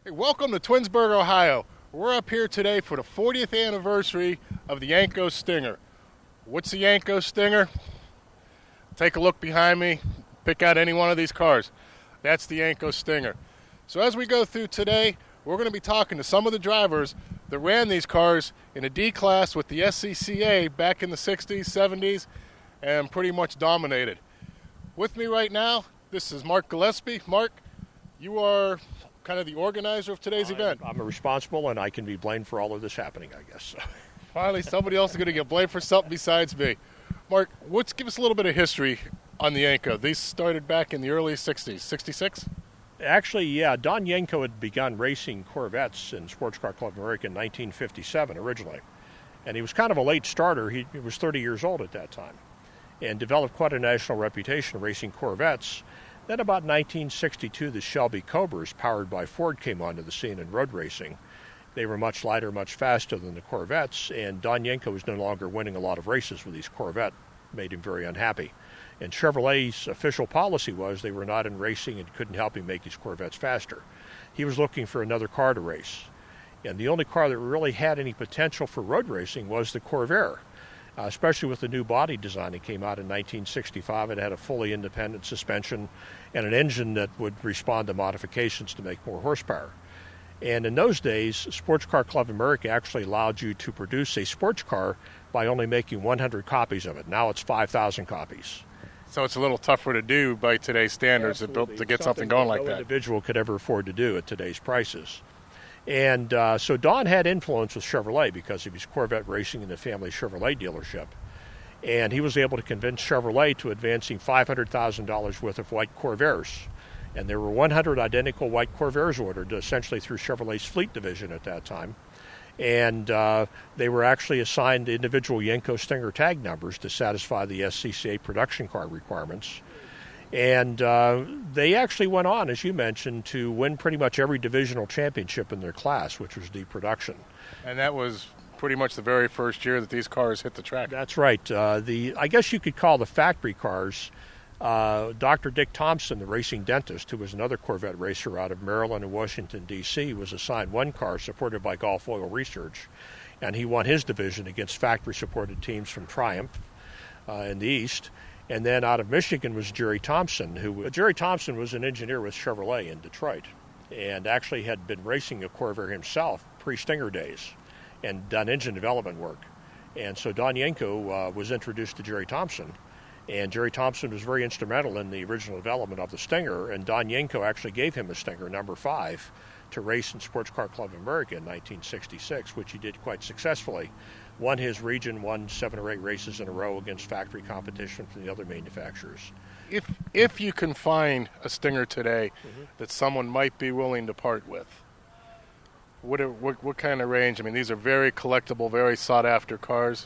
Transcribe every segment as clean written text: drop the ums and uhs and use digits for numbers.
Hey, welcome to Twinsburg, Ohio. We're up here today for the 40th anniversary of the Yenko Stinger. What's the Yenko Stinger? Take a look behind me. Pick out any one of these cars. That's the Yenko Stinger. So as we go through today, we're going to be talking to some of the drivers that ran these cars in a D class with the SCCA back in the 60s, 70s, and pretty much dominated. With me right now, this is Mark Gillespie. Mark, you are kind of the organizer of today's event. I'm responsible, and I can be blamed for all of this happening, I guess. So. Finally, somebody else is going to get blamed for something besides me. Mark, give us a little bit of history on the Yenko. These started back in the early 60s, 66? Actually, yeah, Don Yenko had begun racing Corvettes in Sports Car Club of America in 1957 originally. And he was kind of a late starter. He was 30 years old at that time and developed quite a national reputation racing Corvettes. Then about 1962, the Shelby Cobras, powered by Ford, came onto the scene in road racing. They were much lighter, much faster than the Corvettes, and Don Yenko was no longer winning a lot of races with these Corvettes. Made him very unhappy. And Chevrolet's official policy was they were not in racing and couldn't help him make these Corvettes faster. He was looking for another car to race. And the only car that really had any potential for road racing was the Corvair. Especially with the new body design that came out in 1965. It had a fully independent suspension and an engine that would respond to modifications to make more horsepower. And in those days, Sports Car Club of America actually allowed you to produce a sports car by only making 100 copies of it. Now it's 5,000 copies. So it's a little tougher to do by today's standards to get something going like that. No individual could ever afford to do at today's prices. And so Don had influence with Chevrolet because of his Corvette racing in the family Chevrolet dealership. And he was able to convince Chevrolet to advancing $500,000 worth of white Corvairs. And there were 100 identical white Corvairs ordered essentially through Chevrolet's fleet division at that time. And they were actually assigned individual Yenko Stinger tag numbers to satisfy the SCCA production car requirements. And they actually went on, as you mentioned, to win pretty much every divisional championship in their class, which was D production. And that was pretty much the very first year that these cars hit the track. That's right. I guess you could call the factory cars, Dr. Dick Thompson, the racing dentist, who was another Corvette racer out of Maryland and Washington, D.C., was assigned one car supported by Gulf Oil Research, and he won his division against factory-supported teams from Triumph in the East. And then out of Michigan was Jerry Thompson. Jerry Thompson was an engineer with Chevrolet in Detroit and actually had been racing a Corvair himself pre-Stinger days and done engine development work. And so Don Yenko was introduced to Jerry Thompson, and Jerry Thompson was very instrumental in the original development of the Stinger, and Don Yenko actually gave him a Stinger, number 5, to race in Sports Car Club of America in 1966, which he did quite successfully. Won his region, won 7 or 8 races in a row against factory competition from the other manufacturers. If you can find a Stinger today that someone might be willing to part with, what kind of range? I mean, these are very collectible, very sought-after cars.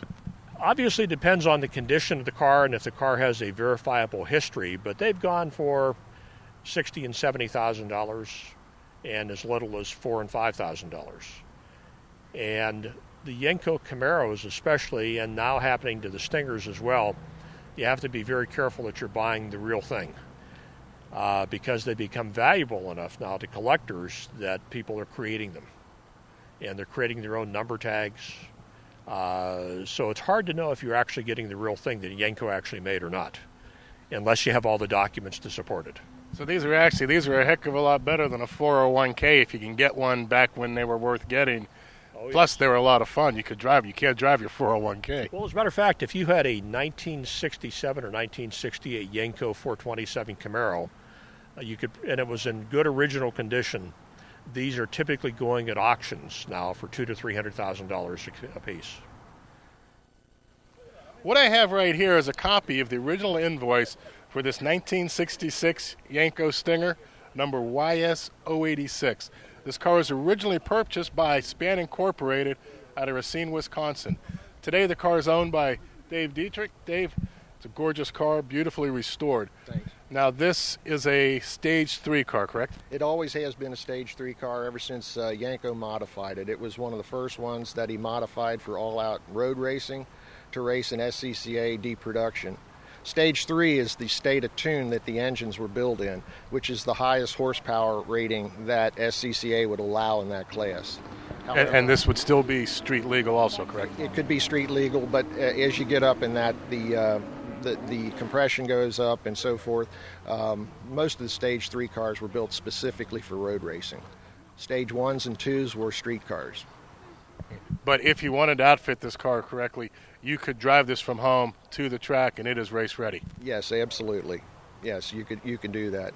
Obviously, it depends on the condition of the car and if the car has a verifiable history, but they've gone for $60,000 and $70,000 and as little as $4,000 and $5,000. And the Yenko Camaros especially, and now happening to the Stingers as well, you have to be very careful that you're buying the real thing because they become valuable enough now to collectors that people are creating them. And they're creating their own number tags. So it's hard to know if you're actually getting the real thing that Yenko actually made or not, unless you have all the documents to support it. So these are a heck of a lot better than a 401k if you can get one back when they were worth getting. Oh, yes. Plus, they were a lot of fun. You could drive. You can't drive your 401k. Well, as a matter of fact, if you had a 1967 or 1968 Yenko 427 Camaro, and it was in good original condition, these are typically going at auctions now for $200,000 to $300,000 a piece. What I have right here is a copy of the original invoice for this 1966 Yenko Stinger, number YS086. This car was originally purchased by Span Incorporated out of Racine, Wisconsin. Today the car is owned by Dave Dietrich. Dave, it's a gorgeous car, beautifully restored. Thanks. Now this is a Stage 3 car, correct? It always has been a Stage 3 car ever since Yenko modified it. It was one of the first ones that he modified for all-out road racing to race in SCCA D production. Stage 3 is the state of tune that the engines were built in, which is the highest horsepower rating that SCCA would allow in that class. However, And this would still be street legal also, correct? it could be street legal, but as you get up in that, the compression goes up and so forth. Most of the Stage 3 cars were built specifically for road racing. Stage 1s and 2s were street cars. But if you wanted to outfit this car correctly, you could drive this from home to the track and it is race ready. Yes, absolutely. Yes, you can do that.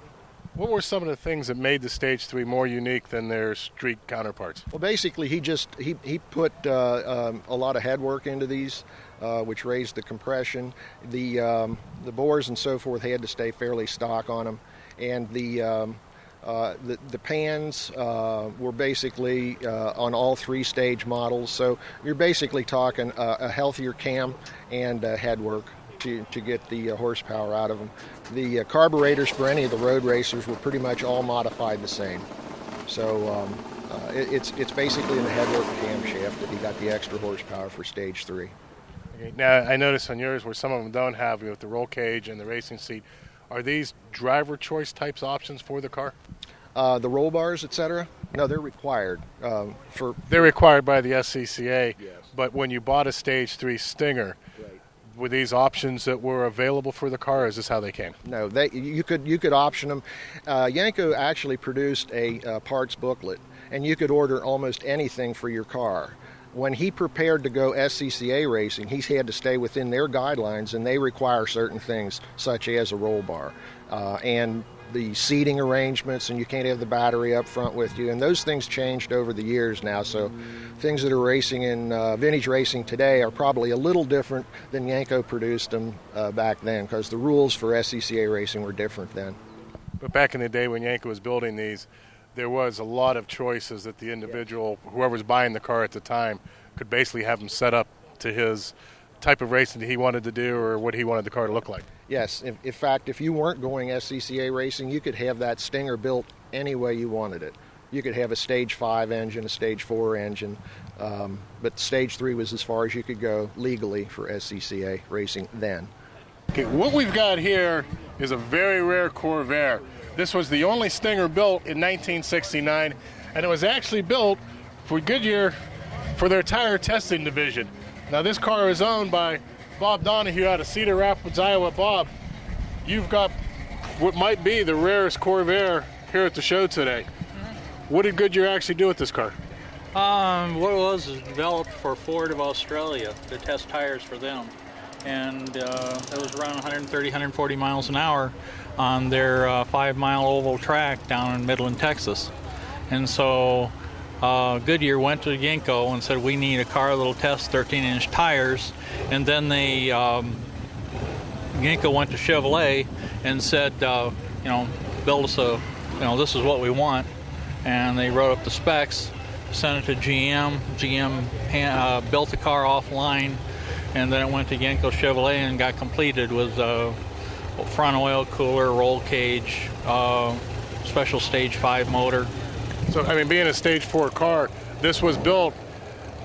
What were some of the things that made the Stage 3 more unique than their street counterparts? Well, basically, he put a lot of head work into these, which raised the compression. The bores and so forth had to stay fairly stock on them, and the pans were basically on all 3 stage models. So you're basically talking a healthier cam and head work to get the horsepower out of them. The carburetors for any of the road racers were pretty much all modified the same. So it's basically in the head work camshaft that he got the extra horsepower for Stage 3. Okay. Now, I noticed on yours where some of them don't have, with the roll cage and the racing seat, are these driver choice types options for the car? The roll bars, etc. No, they're required. They're required by the SCCA, Yes. but when you bought a Stage 3 Stinger, Right. were these options that were available for the car, or is this how they came? No, you could option them. Yenko actually produced a parts booklet, and you could order almost anything for your car. When he prepared to go SCCA racing, he had to stay within their guidelines, and they require certain things, such as a roll bar and the seating arrangements, and you can't have the battery up front with you. And those things changed over the years now, so things that are racing in vintage racing today are probably a little different than Yenko produced them back then, because the rules for SCCA racing were different then. But back in the day when Yenko was building these, there was a lot of choices that the individual, whoever was buying the car at the time, could basically have them set up to his type of racing that he wanted to do or what he wanted the car to look like. Yes, in fact, if you weren't going SCCA racing, you could have that Stinger built any way you wanted it. You could have a Stage 5 engine, a Stage 4 engine, but Stage 3 was as far as you could go legally for SCCA racing then. Okay, what we've got here is a very rare Corvair. This was the only Stinger built in 1969, and it was actually built for Goodyear for their tire testing division. Now, this car is owned by Bob Donahue out of Cedar Rapids, Iowa. Bob, you've got what might be the rarest Corvair here at the show today. Mm-hmm. What did Goodyear actually do with this car? What it was is developed for Ford of Australia to test tires for them. And it was around 130, 140 miles an hour on their 5-mile oval track down in Midland, Texas. And so Goodyear went to Yenko and said, we need a car that'll test 13-inch tires. And then they, Yenko went to Chevrolet and said, build us a, this is what we want. And they wrote up the specs, sent it to GM. GM built the car offline. And then it went to Yenko Chevrolet and got completed with front oil cooler, roll cage, special Stage 5 motor. So, being a Stage 4 car, this was built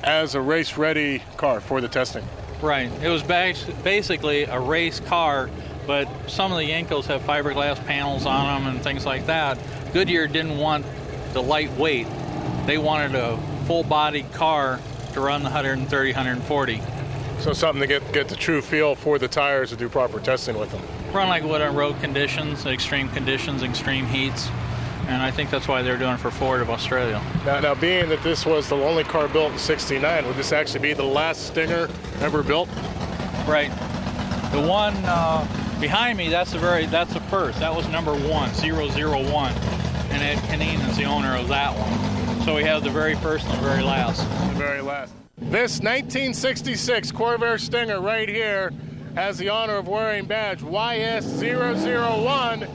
as a race-ready car for the testing. Right. It was basically a race car, but some of the Yenkos have fiberglass panels on them and things like that. Goodyear didn't want the lightweight. They wanted a full-bodied car to run the 130, 140. So something to get the true feel for the tires to do proper testing with them. Run like what on road conditions, extreme heats, and I think that's why they're doing it for Ford of Australia. Now, being that this was the only car built in '69, would this actually be the last Stinger ever built? Right. The one behind me, that's the first. That was number 1, 001, and Ed Kineen is the owner of that one. So we have the very first and the very last. The very last. This 1966 Corvair Stinger right here has the honor of wearing badge YS001,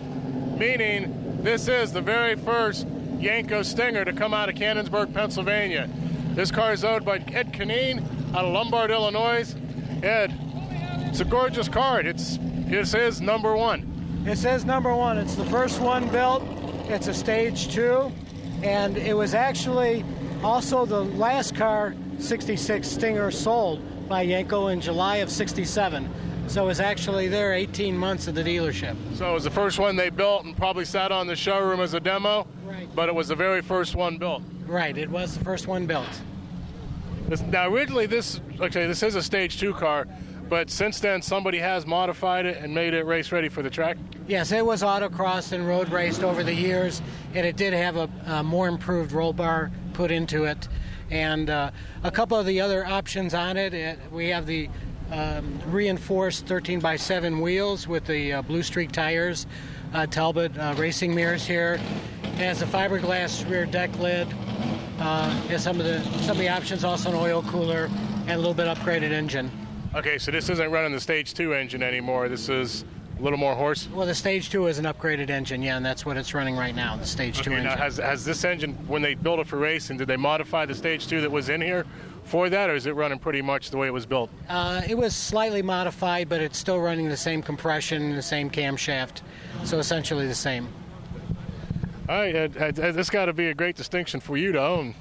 meaning this is the very first Yenko Stinger to come out of Cannonsburg, Pennsylvania. This car is owned by Ed Kineen out of Lombard, Illinois. Ed, it's a gorgeous car. It says number 1. It says number 1. It's the first one built. It's a Stage 2, and it was actually also the last car 66 Stinger sold by Yenko in July of '67. So it was actually there 18 months at the dealership. So it was the first one they built and probably sat on the showroom as a demo, Right. but it was the very first one built. Right, it was the first one built. Now, originally, this is a Stage 2 car, but since then, somebody has modified it and made it race ready for the track? Yes, it was autocrossed and road raced over the years, and it did have a more improved roll bar put into it. And a couple of the other options on it, we have the reinforced 13x7 wheels with the Blue Streak tires, Talbot racing mirrors here. It has a fiberglass rear deck lid. Has some of the options, also an oil cooler and a little bit upgraded engine. Okay, so this isn't running the Stage 2 engine anymore. This is a little more horse? Well, the Stage 2 is an upgraded engine, yeah, and that's what it's running right now, the Stage 2 engine. Now, has this engine, when they built it for racing, did they modify the Stage 2 that was in here for that, or is it running pretty much the way it was built? It was slightly modified, but it's still running the same compression, the same camshaft, so essentially the same. All right, this got to be a great distinction for you to own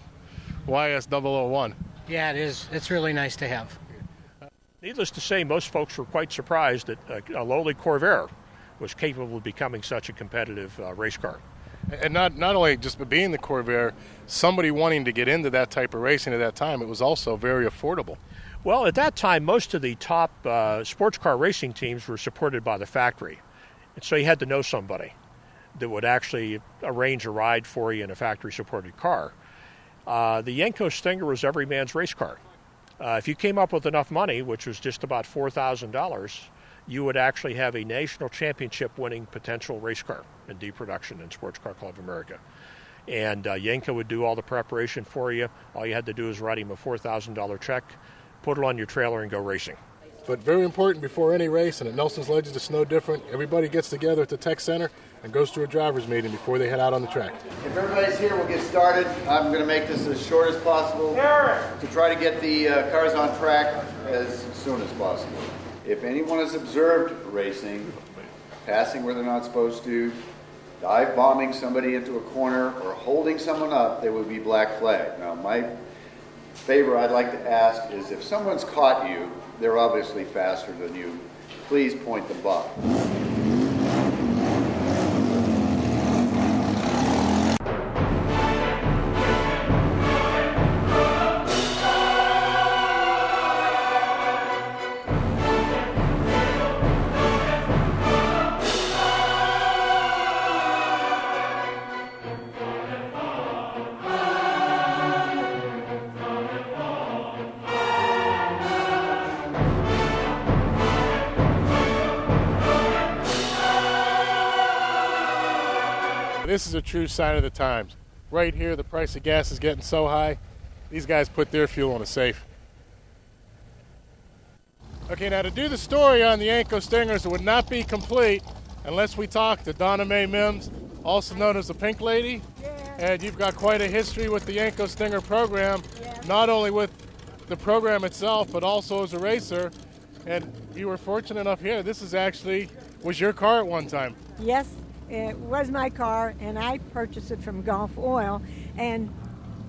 YS001. Yeah, it is. It's really nice to have. Needless to say, most folks were quite surprised that a lowly Corvair was capable of becoming such a competitive race car. And not only just being the Corvair, somebody wanting to get into that type of racing at that time, it was also very affordable. Well, at that time, most of the top sports car racing teams were supported by the factory. And so you had to know somebody that would actually arrange a ride for you in a factory-supported car. The Yenko Stinger was every man's race car. If you came up with enough money, which was just about $4,000, you would actually have a national championship-winning potential race car in D production in Sports Car Club of America. And Yenko would do all the preparation for you. All you had to do is write him a $4,000 check, put it on your trailer, and go racing. But very important before any race, and at Nelson's Legends it's no different, everybody gets together at the tech center and goes to a driver's meeting before they head out on the track. If everybody's here, we'll get started. I'm going to make this as short as possible to try to get the cars on track as soon as possible. If anyone has observed racing, passing where they're not supposed to, dive bombing somebody into a corner, or holding someone up, they would be black flagged. Now, my favor I'd like to ask is if someone's caught you, they're obviously faster than you, please point the buck. This is a true sign of the times. Right here, the price of gas is getting so high, these guys put their fuel in a safe. Okay, now to do the story on the Yenko Stingers, it would not be complete unless we talk to Donna Mae Myers, also known as the Pink Lady. And you've got quite a history with the Yenko Stinger program, not only with the program itself, but also as a racer. And you were fortunate enough here, this is actually, was your car at one time. Yes, it was my car, and I purchased it from Gulf Oil. And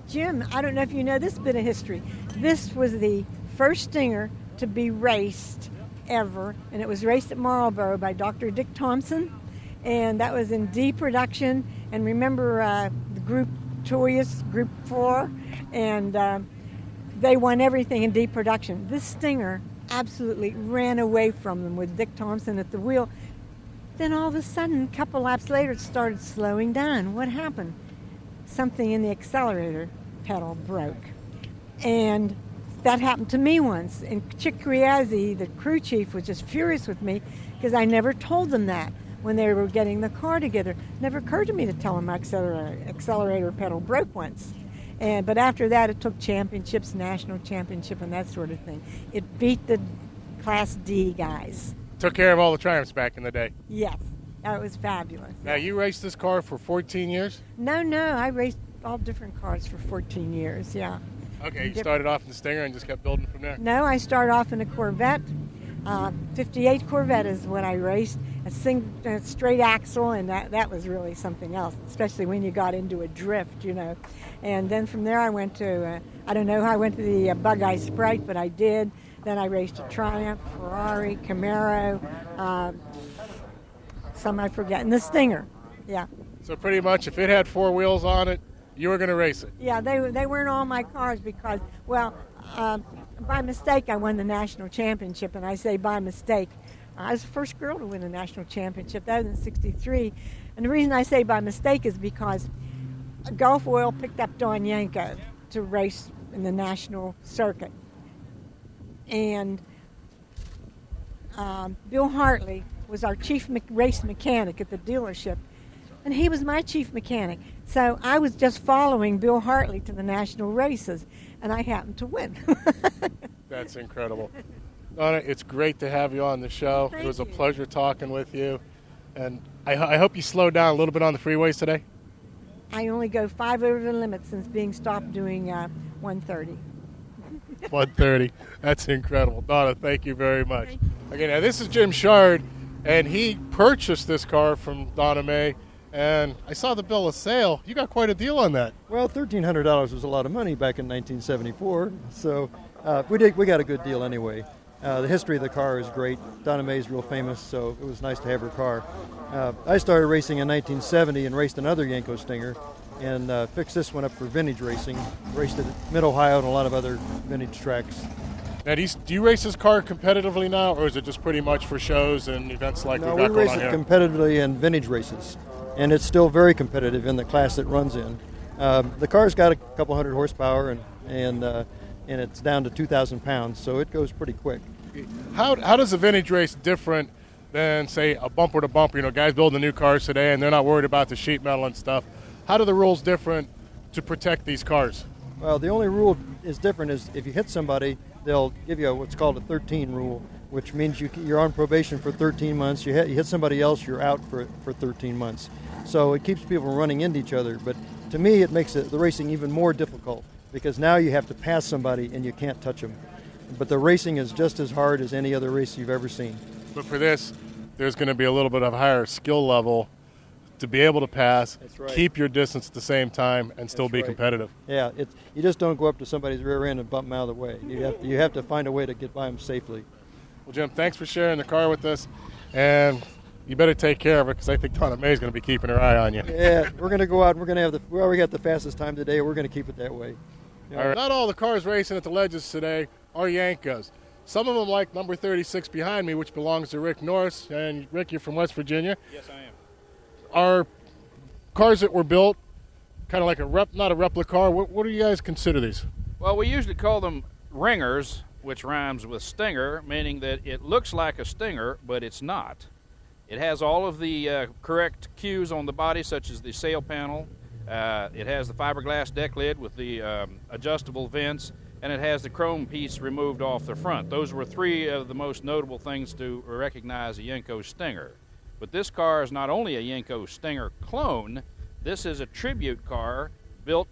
Jim, I don't know if you know this bit of history. This was the first Stinger to be raced ever, and it was raced at Marlboro by Dr. Dick Thompson, and that was in D production. And remember the Group Toyus, Group 4, and they won everything in D production. This Stinger absolutely ran away from them with Dick Thompson at the wheel. Then all of a sudden, a couple laps later, it started slowing down. What happened? Something in the accelerator pedal broke. And that happened to me once. And Chick Griazzi, the crew chief, was just furious with me because I never told them that when they were getting the car together. It never occurred to me to tell them my accelerator pedal broke once. But after that, it took championships, national championship, and that sort of thing. It beat the Class D guys. Took care of all the Triumphs back in the day. Yes, that was fabulous. Now, you raced this car for 14 years? No, I raced all different cars for 14 years, yeah. Okay, you started off in the Stinger and just kept building from there? No, I started off in a Corvette. 58 Corvette is what I raced. A straight axle, and that was really something else, especially when you got into a drift, you know. And then from there I went to, I don't know how I went to the Bug Eye Sprite, but I did. Then I raced a Triumph, Ferrari, Camaro, some I forget, and the Stinger. Yeah. So pretty much if it had 4 wheels on it, you were going to race it. Yeah, they weren't all my cars because, well, by mistake I won the national championship, and I say by mistake. I was the first girl to win a national championship. That was in '63. And the reason I say by mistake is because Gulf Oil picked up Don Yenko to race in the national circuit. And Bill Hartley was our chief race mechanic at the dealership, and he was my chief mechanic. So I was just following Bill Hartley to the national races, and I happened to win. That's incredible. Donna, it's great to have you on the show. Thank it was a you. pleasure talking with you. And I hope you slowed down a little bit on the freeways today. I only go 5 over the limit since being stopped doing 130. 130. That's incredible. Donna, thank you very much. Okay, now this is Jim Chard, and he purchased this car from Donna Mae, and I saw the bill of sale. You got quite a deal on that. Well, $1,300 was a lot of money back in 1974, so we got a good deal anyway. The history of the car is great. Donna Mae's real famous, so it was nice to have her car. I started racing in 1970 and raced another Yenko Stinger, and fixed this one up for vintage racing. Raced it at Mid-Ohio and a lot of other vintage tracks. Now, do you race this car competitively now, or is it just pretty much for shows and events like No, we've got we going race on it here? competitively in vintage races, and it's still very competitive in the class it runs in. The car's got a couple hundred horsepower, and it's down to 2,000 pounds, so it goes pretty quick. How does a vintage race different than, say, a bumper to bumper? You know, guys building new cars today, and they're not worried about the sheet metal and stuff. How do the rules different to protect these cars? Well, the only rule is different is if you hit somebody, they'll give you what's called a 13 rule, which means you're on probation for 13 months. You hit somebody else, you're out for 13 months. So it keeps people from running into each other. But to me, it makes the racing even more difficult because now you have to pass somebody and you can't touch them. But the racing is just as hard as any other race you've ever seen. But for this, there's going to be a little bit of a higher skill level to be able to pass, That's right. keep your distance at the same time, and still That's be right. competitive. Yeah, you just don't go up to somebody's rear end and bump them out of the way. You have to find a way to get by them safely. Well, Jim, thanks for sharing the car with us, and you better take care of it because I think Donna Mae is going to be keeping her eye on you. Yeah, we're going to go out and we're going to have we already got the fastest time today. We're going to keep it that way. All right. Not all the cars racing at the Legends today are Yenkos. Some of them, like number 36 behind me, which belongs to Rick Norris. And Rick, you're from West Virginia. Yes, I am. Are cars that were built kind of like not a replica car? What do you guys consider these? Well, we usually call them ringers, which rhymes with stinger, meaning that it looks like a stinger, but it's not. It has all of the correct cues on the body, such as the sail panel. It has the fiberglass deck lid with the adjustable vents, and it has the chrome piece removed off the front. Those were 3 of the most notable things to recognize a Yenko Stinger. But this car is not only a Yenko Stinger clone, this is a tribute car built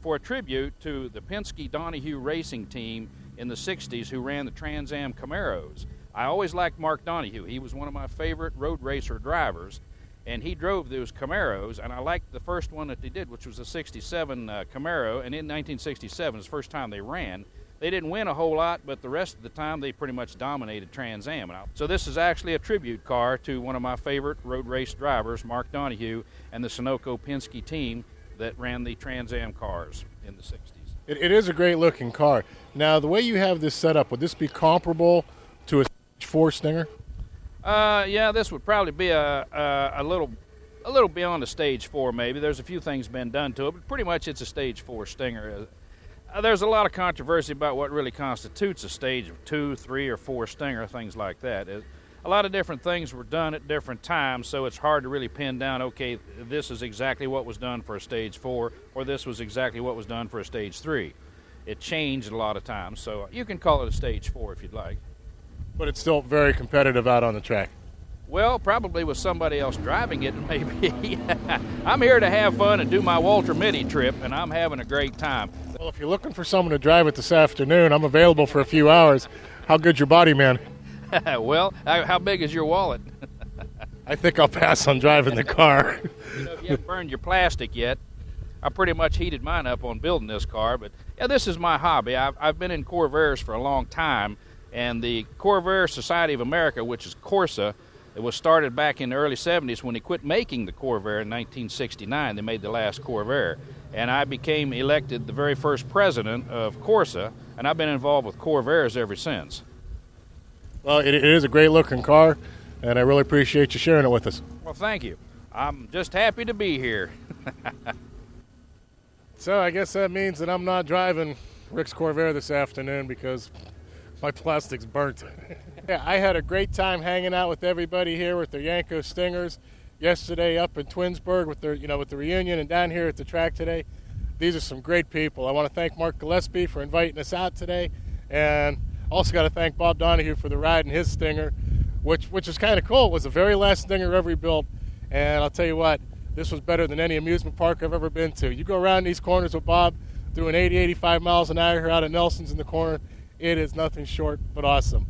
for a tribute to the Penske Donahue racing team in the 60s who ran the Trans Am Camaros. I always liked Mark Donahue. He was one of my favorite road racer drivers, and he drove those Camaros, and I liked the first one that they did, which was a 67 Camaro, and in 1967, it's the first time they ran. They didn't win a whole lot, but the rest of the time they pretty much dominated Trans Am. So this is actually a tribute car to one of my favorite road race drivers, Mark Donahue, and the Sunoco Penske team that ran the Trans Am cars in the 60s. It is a great looking car. Now, the way you have this set up, would this be comparable to a Stage 4 Stinger? Yeah, this would probably be a little beyond a Stage 4 maybe. There's a few things been done to it, but pretty much it's a Stage 4 Stinger. There's a lot of controversy about what really constitutes a Stage 2, 3, or 4 Stinger, things like that. A lot of different things were done at different times, so it's hard to really pin down, okay, this is exactly what was done for a Stage 4, or this was exactly what was done for a Stage 3. It changed a lot of times, so you can call it a Stage 4 if you'd like. But it's still very competitive out on the track. Well, probably with somebody else driving it, maybe. I'm here to have fun and do my Walter Mitty trip, and I'm having a great time. Well, if you're looking for someone to drive it this afternoon, I'm available for a few hours. How good's your body, man? Well, how big is your wallet? I think I'll pass on driving the car. You know, if you haven't burned your plastic yet. I pretty much heated mine up on building this car. But yeah, this is my hobby. I've been in Corvairs for a long time, and the Corvair Society of America, which is Corsa, it was started back in the early 70s when they quit making the Corvair in 1969. They made the last Corvair. And I became elected the very first president of Corsa, and I've been involved with Corvairs ever since. Well, it is a great-looking car, and I really appreciate you sharing it with us. Well, thank you. I'm just happy to be here. So I guess that means that I'm not driving Rick's Corvair this afternoon because my plastic's burnt. Yeah, I had a great time hanging out with everybody here with their Yenko Stingers yesterday up in Twinsburg with their, with the reunion, and down here at the track today. These are some great people. I want to thank Mark Gillespie for inviting us out today, and also got to thank Bob Donahue for the ride in his Stinger, which is kind of cool. It was the very last Stinger ever built, and I'll tell you what, this was better than any amusement park I've ever been to. You go around these corners with Bob doing 80, 85 miles an hour here out of Nelson's in the corner. It is nothing short but awesome.